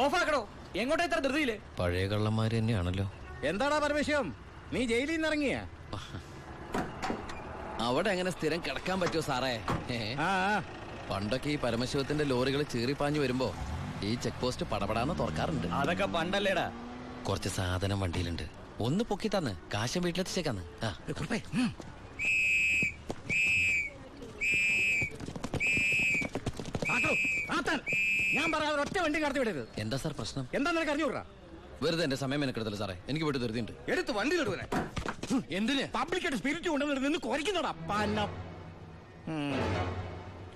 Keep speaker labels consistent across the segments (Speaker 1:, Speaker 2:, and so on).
Speaker 1: ഓഫാക്കണോ? എങ്ങോട്ടാ ഇത്ര ധൃതിയില്?
Speaker 2: പഴയ കള്ളന്മാര് തന്നെയാണല്ലോ.
Speaker 1: എന്താടാ പരമേശ്വരം, നീ ജയിലിൽ നിന്ന് ഇറങ്ങിയ?
Speaker 2: അവിടെ എങ്ങനെ സ്ഥിരം കിടക്കാൻ പറ്റുമോ സാറേ? പണ്ടൊക്കെ ഈ പരമശിവത്തിന്റെ ലോറികൾ ചീറിപ്പാഞ്ഞു വരുമ്പോ ഈ ചെക്ക് പോസ്റ്റ് പടപടാന്ന് തുറക്കാറുണ്ട്.
Speaker 1: അതൊക്കെ പണ്ടല്ലേടാ.
Speaker 2: കുറച്ച് സാധനം വണ്ടിയിലുണ്ട്, ഒന്ന് പൊക്കി തന്ന് കാശം വീട്ടിലെത്തിച്ചേക്കാന്ന്.
Speaker 1: ഞാൻ പറയാതെ ഒറ്റ വണ്ടി കടത്തി വിടരുത്.
Speaker 2: എന്താ സാർ പ്രശ്നം?
Speaker 1: എന്താ നിനക്ക് അറിഞ്ഞൂടാ?
Speaker 2: വെറുതെ എന്റെ സമയം മെനക്കെടുത്തല്ലോ സാറേ, എനിക്ക് വീട്ടിൽ ധൃതിയുണ്ട്.
Speaker 1: എടുത്ത് വണ്ടിയിലിടുവനെ.
Speaker 2: എന്തിന്?
Speaker 1: പബ്ലിക്കായിട്ട് സ്പിരിറ്റ് കൊണ്ടുവന്നിട്ട് നിന്ന് കുറയ്ക്കുന്നോടാ പന്നം.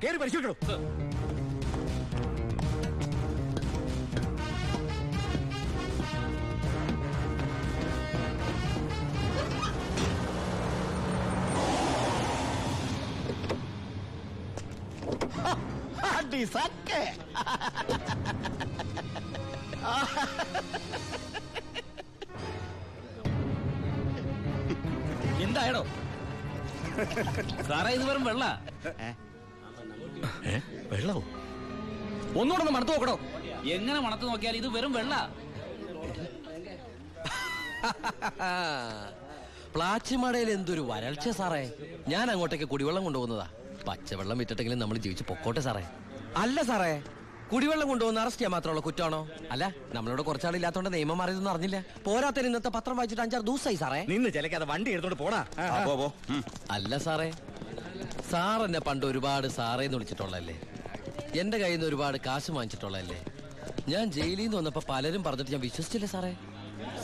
Speaker 1: കേറി പരിശോധിക്കണോ?
Speaker 2: എന്തായടോ സാറേ, ഇത് വെറും വെള്ള.
Speaker 1: വെള്ളോ? ഒന്നുകൂടെ ഒന്ന് മണത്ത് നോക്കണോ?
Speaker 2: എങ്ങനെ മണത്ത് നോക്കിയാൽ ഇത് വെറും വെള്ള. പ്ലാച്ചിമടയിൽ എന്തൊരു വരൾച്ച സാറേ. ഞാൻ അങ്ങോട്ടേക്ക് കുടിവെള്ളം കൊണ്ടുപോകുന്നതാ. പച്ചവെള്ളം വിറ്റിട്ടെങ്കിലും നമ്മൾ ജീവിച്ച് പൊക്കോട്ടെ സാറേ. അല്ല സാറേ, കുടിവെള്ളം കൊണ്ടുപോകുന്ന അറസ്റ്റ് ചെയ്യാൻ മാത്രമുള്ള കുറ്റമാണോ? അല്ല, നമ്മളോട് കുറച്ചാളില്ലാത്തോണ്ട് നിയമം മാറിയതൊന്നും അറിഞ്ഞില്ല. പോരാത്തതിന് ഇന്നത്തെ പത്രം വായിച്ചിട്ട് 5-6 ദിവസമായി സാറേ.
Speaker 1: നിന്ന് ചിലക്കാതെ വണ്ടി എടുത്തോണ്ട് പോടാ.
Speaker 2: അല്ല സാറേ, സാർ എന്നെ പണ്ട് ഒരുപാട് സാറേന്ന് വിളിച്ചിട്ടുള്ളല്ലേ, എന്റെ കയ്യിൽ നിന്ന് ഒരുപാട് കാശ് വാങ്ങിച്ചിട്ടുള്ളല്ലേ. ഞാൻ ജയിലിൽ നിന്ന് വന്നപ്പോ പലരും പറഞ്ഞിട്ട് ഞാൻ വിശ്വസിച്ചില്ല സാറേ.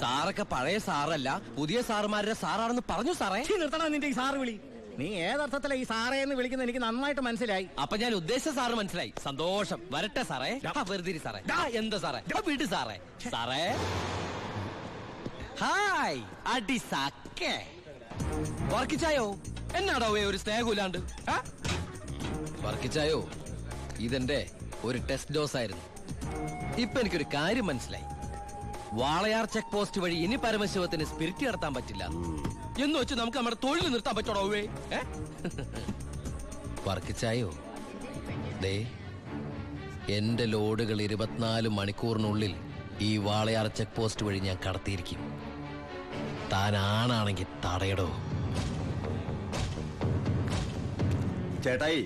Speaker 2: സാറൊക്കെ പഴയ സാറല്ല, പുതിയ സാറുമാരുടെ സാറാണെന്ന് പറഞ്ഞു സാറേ.
Speaker 1: നിർത്തണം നിന്റെ ഈ സാറ് വിളി. നീ ഏതർത്ഥത്തിലാ ഈ സാറേ എന്ന് വിളിക്കുന്നത് എനിക്ക് നന്നായിട്ട് മനസ്സിലായി.
Speaker 2: അപ്പൊ ഞാൻ ഉദ്ദേശിച്ച സാറ് മനസ്സിലായി. സന്തോഷം. വരട്ടെ സാറേ. വെറുതെ സാറേ. എന്താ സാറേ? വിട് സാറേ. സാറേ ഹായ് അടി സാക്കേ. വർക്കിച്ചായോ? എന്നാടോ ഒരു സ്നേഹമില്ലാണ്ട്? വർക്കിച്ചായോ, ഇതെന്റെ ഒരു ടെസ്റ്റ് ഡോസ് ആയിരുന്നു. ഇപ്പൊ എനിക്കൊരു കാര്യം മനസ്സിലായി. വാളയാർ ചെക്ക് പോസ്റ്റ് വഴി ഇനി പരമശിവത്തിന് സ്പിരിറ്റ് നടത്താൻ പറ്റില്ല എന്ന് വെച്ച് നമുക്ക് നമ്മുടെ തൊഴിൽ നിർത്താൻ പറ്റണോ? വർക്കിച്ചായോ, ദേ എന്റെ ലോഡുകൾ 24 മണിക്കൂറിനുള്ളിൽ ഈ വാളയാർ ചെക്ക് പോസ്റ്റ് വഴി ഞാൻ കടത്തിയിരിക്കും. താൻ ആണാണെങ്കിൽ തടയടോ.
Speaker 3: ചേട്ടായി,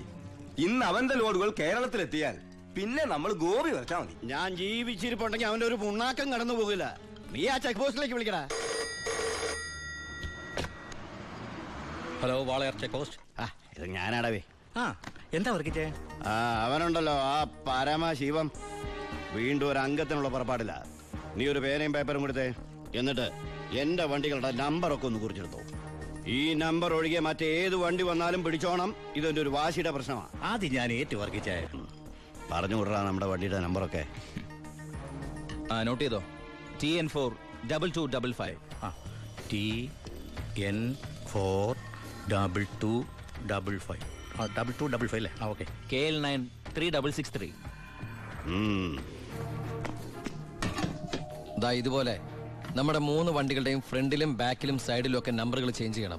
Speaker 3: ഇന്ന് അവന്റെ ലോഡുകൾ കേരളത്തിലെത്തിയാൽ പിന്നെ നമ്മൾ ഗോപി വരച്ചാ മതി.
Speaker 1: ഞാൻ ജീവിച്ചിരിപ്പുണ്ടെങ്കിൽ അവന്റെ ഒരു പുണ്ണാക്കം കടന്നു പോകില്ല. നീ ആ ചെക്ക് പോസ്റ്റിലേക്ക് വിളിക്കടാ.
Speaker 2: Hello, Walayar check post.
Speaker 1: ഇത് ഞാനാടവേ. എന്താ വർക്കിച്ചേ? അവനുണ്ടല്ലോ ആ പരമശിവം, വീണ്ടും ഒരു അംഗത്തിനുള്ള പുറപ്പാടില്ല. നീ ഒരു പേനയും പേപ്പറും കൊടുത്തേ. എന്നിട്ട് എന്റെ വണ്ടികളുടെ നമ്പറൊക്കെ ഒന്ന് കുറിച്ചെടുത്തോ. ഈ നമ്പർ ഒഴികെ മറ്റേത് വണ്ടി വന്നാലും പിടിച്ചോണം. ഇതെന്റെ ഒരു വാശിയുടെ പ്രശ്നമാണ്. ആദ്യം ഞാൻ ഏറ്റു വർക്കിച്ചേ. പറഞ്ഞു വിടറാ നമ്മുടെ വണ്ടിയുടെ നമ്പറൊക്കെ.
Speaker 4: നോട്ട് ചെയ്തോ. TN4 2255.
Speaker 1: TN4 2255. 2255 അല്ലേ? ഓക്കെ.
Speaker 4: KL9 3663.
Speaker 2: ഇതുപോലെ നമ്മുടെ 3 വണ്ടികളുടെയും ഫ്രണ്ടിലും ബാക്കിലും സൈഡിലും ഒക്കെ നമ്പറുകൾ ചേഞ്ച് ചെയ്യണം.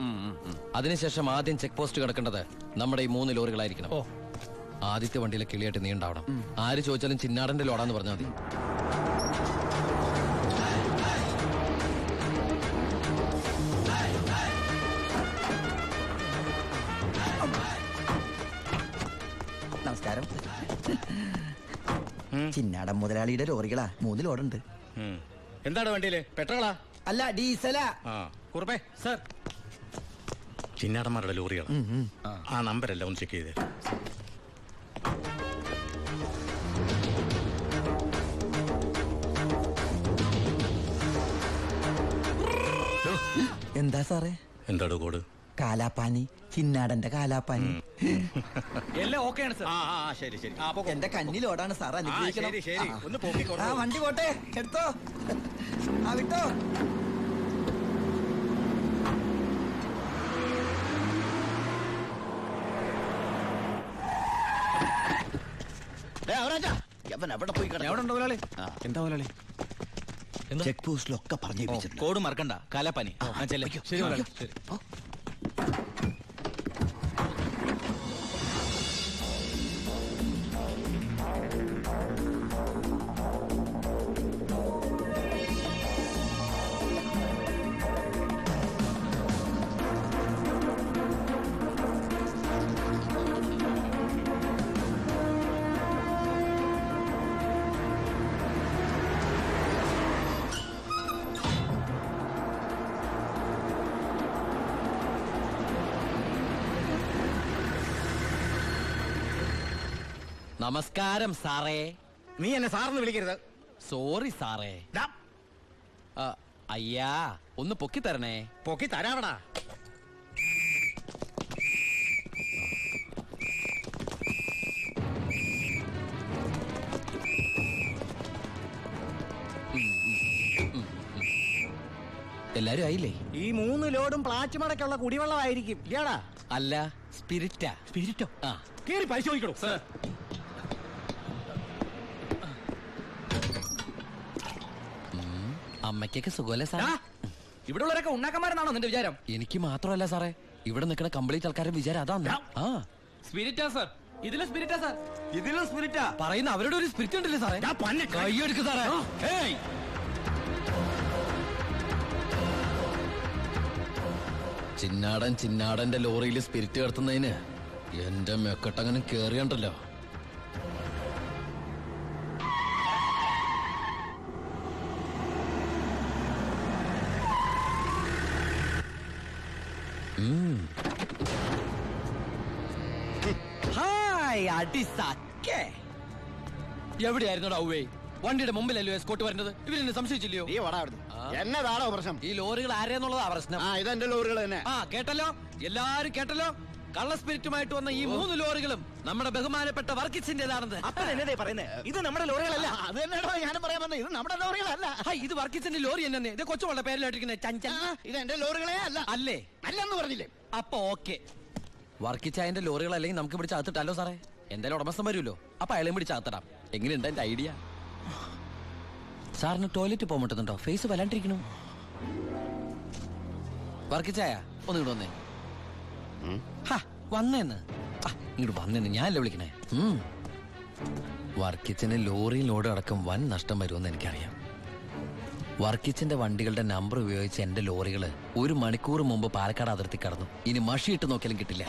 Speaker 2: അതിനുശേഷം ആദ്യം ചെക്ക് പോസ്റ്റ് കിടക്കേണ്ടത് നമ്മുടെ ഈ 3 ലോറികളായിരിക്കണം. ആദ്യത്തെ വണ്ടിയിലെ കിളിയായിട്ട് നീ ഉണ്ടാവണം. ആര് ചോദിച്ചാലും ചിന്നാടന്റെ ലോഡാന്ന് പറഞ്ഞാൽ മതി.
Speaker 5: നമസ്കാരം. ചിന്നാടൻ മുതലാളിയുടെ ലോറികളാ, 3 ലോഡുണ്ട്.
Speaker 1: എന്താണ് വണ്ടിയില്? പെട്രോളാ?
Speaker 5: അല്ല, ഡീസലാ.
Speaker 1: കുറുപ്പേ സർ, ചിന്നാടന്മാരുടെ ലോറികളാ. ആ നമ്പരല്ല ഒന്ന് ചെക്ക് ചെയ്തേ.
Speaker 5: എന്താ സാറേ?
Speaker 1: എന്താടോ കോഡ്?
Speaker 5: കാലാപ്പാനി, ചിന്നാടന്റെ കാലാപ്പാനി.
Speaker 1: എല്ലാം ഓക്കെയാണ് സർ. ശരി ശരി.
Speaker 5: എന്റെ കന്നിലോടാണ് സാർ, അനുഗ്രഹിക്കണം.
Speaker 1: ഒന്ന് പോക്കിക്കോട്ടെ.
Speaker 5: വണ്ടി പോട്ടെ, എടുത്തോ. വിട്ടോ.
Speaker 1: എവിടെ പോയി? എവിടെ ഉണ്ടോ മുതലാളി? എന്താ മുതലാളി?
Speaker 5: ചെക്ക് പോസ്റ്റിലൊക്കെ പറഞ്ഞു.
Speaker 4: കോഡ് മറക്കണ്ട. കാലാപ്പാനി.
Speaker 1: ശരി മുതലാളി. ശരി.
Speaker 2: നമസ്കാരം സാറേ.
Speaker 1: നീ എന്നെ സാറെന്ന് വിളിക്കരുത്.
Speaker 2: സോറി സാറേ.
Speaker 1: ദാ,
Speaker 2: അയ്യാ ഒന്ന് പൊക്കി തരണേ.
Speaker 1: പൊക്കി തരാവടാ.
Speaker 2: എല്ലാരും ആയില്ലേ?
Speaker 6: ഈ 3 ലോഡും പ്ലാച്ചുമടക്കുള്ള കുടിവെള്ളമായിരിക്കും ഇയാടാ.
Speaker 2: അല്ല, സ്പിരിറ്റാ.
Speaker 6: സ്പിരിറ്റോ?
Speaker 2: ആ,
Speaker 6: കേറി പരിശോധിക്കണോ?
Speaker 2: അമ്മയ്ക്കൊക്കെ സുഖമല്ലേ സാറേ?
Speaker 6: ഇവിടെ ഉള്ളവരൊക്കെ ഉണ്ണാക്കന്മാരെന്നാണോ നിന്റെ വിചാരം?
Speaker 2: എനിക്ക് മാത്രമല്ല സാറേ, ഇവിടെ നിൽക്കുന്ന കംപ്ലീറ്റ് ആൾക്കാരുടെ വിചാരം അതാണ്. ആ,
Speaker 6: സ്പിരിറ്റാ സാർ, ഇതിലെ സ്പിരിറ്റാ സാർ.
Speaker 3: ഇതിലും സ്പിരിറ്റാ
Speaker 2: പറയുന്ന അവരുടെ ഒരു സ്പിരിറ്റ് ഉണ്ടല്ലേ സാറേ? കൈയെടുക്ക് സാറേ. ഏയ്, ചിന്നാടന്റെ ലോറിയിൽ സ്പിരിറ്റ് കടത്തുന്നതിന് എന്റെ മെക്കട്ടങ്ങനെ കേറിയണ്ടല്ലോ.
Speaker 5: ഹായ് അടി സക്കേ.
Speaker 2: എവിടെയായിരുന്നു ഔവേ? വണ്ടിയുടെ മുമ്പിലല്ലോ എസ്കോട്ട് വരുന്നത്. ഇവരെന്നെ സംശയിച്ചില്ലയോ?
Speaker 1: നീ വടാ അവിടുന്ന്. എന്നതാണോ പ്രശ്നം?
Speaker 2: ഈ ലോറികൾ ആരെന്നുള്ളതാ പ്രശ്നം.
Speaker 1: ഇതെന്റെ ലോറികൾ തന്നെ.
Speaker 2: കേട്ടല്ലോ, എല്ലാരും കേട്ടല്ലോ. കള്ള സ്പിരിറ്റുമായിട്ട് വന്ന ഈ 3 ലോറികളും നമ്മുടെ ബഹുമാനപ്പെട്ട വർക്കിച്ചിന്റേതാണെന്ന്.
Speaker 6: എന്നതേ പറയുന്നേ? ഇത് നമ്മുടെ ലോറികളല്ല.
Speaker 1: അത് തന്നെയാണോ ഞാനും പറയാൻ വന്നത്. ഇത് നമ്മുടെ ലോറികളല്ല.
Speaker 2: ഇത് വർക്കിച്ചിന്റെ ലോറി എന്നെ. ഇത് കൊച്ചുവളുടെ പേരിലായിട്ടിരിക്കുന്നത് ചഞ്ചൽ.
Speaker 1: ഇത് എന്റെ ലോറികളെ അല്ല.
Speaker 2: അല്ലേ?
Speaker 1: അല്ലെന്ന് പറഞ്ഞില്ലേ?
Speaker 2: അപ്പൊ ഓക്കെ. വർക്കിച്ചായന്റെ ലോറികൾ അല്ലെങ്കിൽ നമുക്ക് പിടിച്ച് അകത്തിട്ടല്ലോ സാറേ. എന്തായാലും ഉടമസ്ഥൻ വരുമല്ലോ, അപ്പൊ അയാളെയും പിടിച്ച് അകത്തിടാം. എങ്ങനെയുണ്ട് എന്റെ ഐഡിയ? സാറിന് ടോയ്ലറ്റ് പോകാൻ പറ്റുന്നുണ്ടോ? ഫേസ് വല്ലാണ്ടിരിക്കണു. വർക്കിച്ചായ ഒന്ന് ഇങ്ങോട്ട് വന്നേ. വന്നേന്ന് ഇങ്ങോട്ട് വന്നേന്ന് ഞാനല്ലേ വിളിക്കണേ. വർക്കിച്ചന് ലോറി ലോഡ് അടക്കം വൻ നഷ്ടം വരുമെന്ന് എനിക്കറിയാം. വർക്കിച്ചന്റെ വണ്ടികളുടെ നമ്പർ ഉപയോഗിച്ച് എന്റെ ലോറികള് 1 മണിക്കൂർ മുമ്പ് പാലക്കാട് അതിർത്തി കടന്നു. ഇനി മഷിയിട്ട് നോക്കിയാലും കിട്ടില്ല.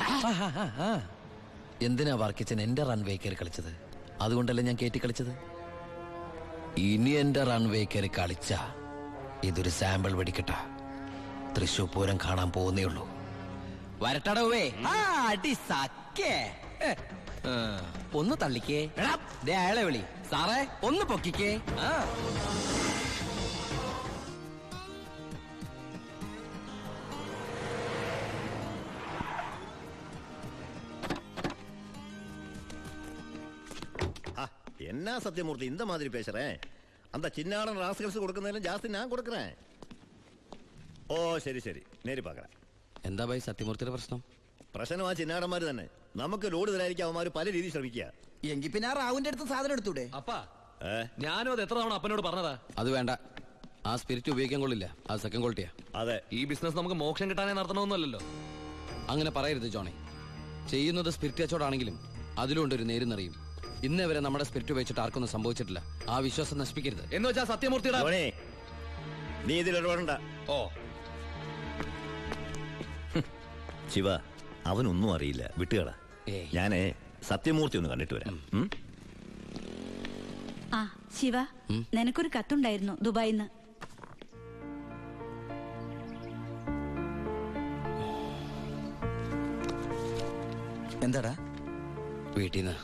Speaker 2: എന്തിനാ വർക്കിച്ചൻ എന്റെ റൺവേ കയറി കളിച്ചത്? അതുകൊണ്ടല്ലേ ഞാൻ കയറ്റി കളിച്ചത്. ഇനി എന്റെ റൺവേ കയറി കളിച്ച ഇതൊരു സാമ്പിൾ വെടിക്കട്ട. തൃശൂർ പൂരം കാണാൻ പോകുന്നേ ഉള്ളൂ. വരട്ടടവേ.
Speaker 5: അടി സക്കേ.
Speaker 2: ഒന്ന് തള്ളിക്കേ. ദേ അയാളെ വിളി. സാറേ ഒന്ന് പൊക്കിക്കേ.
Speaker 7: என்ன சத்தியமூர்த்தி இந்த மாதிரி பேசுறேன்? அந்த சின்னாடன் ராஸ்கல்ஸ் கொடுക്കുന്നതിലും ജാസ്തി ഞാൻ കൊടുക്കறேன். ഓ ശരി ശരി, നേരി പാക്കറേൻ.
Speaker 2: എന്താ ഭായി സത്യമൂർത്തിയുടെ പ്രശ്നം?
Speaker 7: പ്രശ്നം ആ ചിന്നാടന്മാര് തന്നെ. നമുക്ക് ലോഡ് തരായിരിക്കും അവന്മാര് പല രീതിയിൽ ശ്രമിക്കുക.
Speaker 5: എങ്കിൽ പിന്നെ ആ റാവുന്റെ അടുത്ത് സാധനം എടുത്തൂടെ?
Speaker 6: അപ്പാ, ഞാനും അത് എത്ര തവണ അപ്പനോട് പറഞ്ഞതാ.
Speaker 2: അത് വേണ്ട. ആ സ്പിരിറ്റ് ഉപയോഗിക്കാൻ കൊള്ളില്ല. അത് സെക്കൻഡ് ക്വാളിറ്റിയാ.
Speaker 7: അതെ,
Speaker 6: ഈ ബിസിനസ് നമുക്ക് മോക്ഷം കിട്ടാനേ നടത്തണമെന്നല്ലോ.
Speaker 2: അങ്ങനെ പറയരുത് ജോണി. ചെയ്യുന്നത് സ്പിരിറ്റ് കച്ചവടാണെങ്കിലും അതിലുണ്ട് ഒരു നേരുന്നറിയും. ഇന്നേ വരെ നമ്മുടെ സ്പിരിറ്റ് ഉപയോഗിച്ചിട്ട് ആർക്കൊന്നും സംഭവിച്ചിട്ടില്ല. ആ വിശ്വാസം നശിപ്പിക്കരുത്.
Speaker 6: എന്ന് വെച്ചാ സത്യമൂർത്തിയുടെ
Speaker 7: ധോണി, നീ ഇതിലിടപെടണ്ട.
Speaker 6: ഓ
Speaker 7: ശിവ, അവനൊന്നും അറിയില്ല, വിട്ടുകള.
Speaker 2: ഏയ്.
Speaker 7: ഞാനേ സത്യമൂർത്തി ഒന്ന് കണ്ടിട്ട് വരാം.
Speaker 8: ആ ശിവ, നിനക്കൊരു കത്തുണ്ടായിരുന്നു ദുബായിന്ന്.
Speaker 5: എന്താടാ?
Speaker 2: വീട്ടിൽ നിന്ന്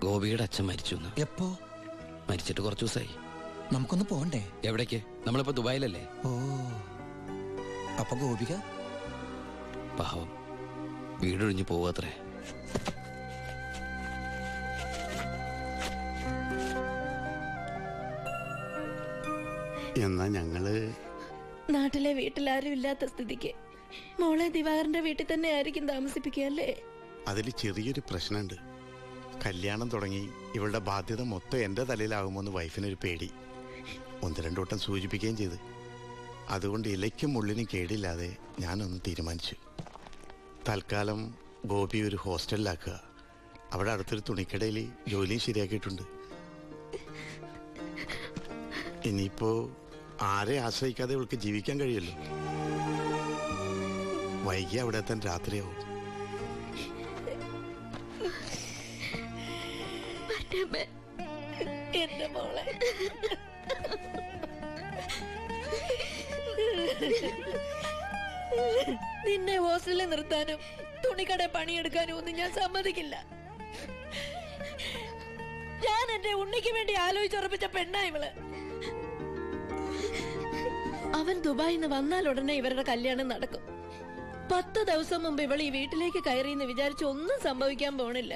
Speaker 2: ഗോപിയുടെ അച്ഛൻ മരിച്ചു.
Speaker 5: എപ്പോ?
Speaker 2: മരിച്ചിട്ട് കുറച്ചു ദിവസമായി.
Speaker 5: നമുക്കൊന്ന് പോണ്ടേ?
Speaker 2: എവിടേക്ക്? നമ്മളിപ്പോ ദുബായിലല്ലേ.
Speaker 5: ഓ, അപ്പൊ ഗോപിക
Speaker 2: പാവം വീടൊഴിഞ്ഞു പോവാത്രേ.
Speaker 9: എന്നാ ഞങ്ങള്
Speaker 10: നാട്ടിലെ വീട്ടിലാരും ഇല്ലാത്ത സ്ഥിതിക്ക് മോളെ ദിവാകരന്റെ വീട്ടിൽ തന്നെ ആയിരിക്കും താമസിപ്പിക്കുക അല്ലേ?
Speaker 9: അതിൽ ചെറിയൊരു പ്രശ്നമുണ്ട്. കല്യാണം തുടങ്ങി ഇവളുടെ ബാധ്യത മൊത്തം എൻ്റെ തലയിലാകുമോന്ന് വൈഫിനൊരു പേടി. 1-2 വട്ടം സൂചിപ്പിക്കുകയും ചെയ്ത്. അതുകൊണ്ട് ഇലയ്ക്കും മുള്ളിനും കേടില്ലാതെ ഞാനൊന്ന് തീരുമാനിച്ചു. തൽക്കാലം ഗോപി ഒരു ഹോസ്റ്റലിലാക്കുക. അവിടെ അടുത്തൊരു തുണിക്കടയിൽ ജോലിയും ശരിയാക്കിയിട്ടുണ്ട്. ഇനിയിപ്പോ ആരെ ആശ്രയിക്കാതെ ഇവൾക്ക് ജീവിക്കാൻ കഴിയല്ലോ. വൈകി അവിടെ എത്താൻ രാത്രിയാവും.
Speaker 10: എന്റെ മോളെ നിന്നെ ഹോസ്റ്റലിൽ നിർത്താനും തുണിക്കട പണിയെടുക്കാനും ഒന്നും ഞാൻ സമ്മതിക്കില്ല. ഞാൻ എന്റെ ഉണ്ണിക്ക് വേണ്ടി ആലോചിച്ചുറപ്പിച്ച പെണ്ണാ ഇവള്. അവൻ ദുബായിൽ നിന്ന് വന്നാൽ ഉടനെ ഇവരുടെ കല്യാണം നടക്കും. 10 ദിവസം മുമ്പ് ഇവൾ ഈ വീട്ടിലേക്ക് കയറിയെന്ന് വിചാരിച്ച് ഒന്നും സംഭവിക്കാൻ പോണില്ല.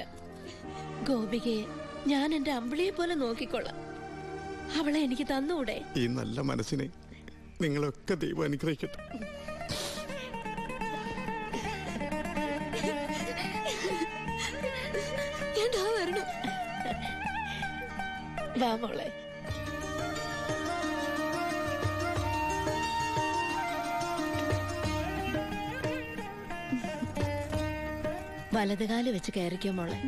Speaker 10: ഗോപികയെ ഞാൻ എന്റെ അമ്പിളിയെ പോലെ നോക്കിക്കൊള്ളാം. അവളെ എനിക്ക് തന്നൂടെ?
Speaker 9: ഈ നല്ല മനസ്സിനെ നിങ്ങളൊക്കെ ദൈവം അനുഗ്രഹിക്കട്ടെ.
Speaker 10: വാ മോളെ. വലതുകാല് വെച്ച് കയറിക്കോ മോളെ.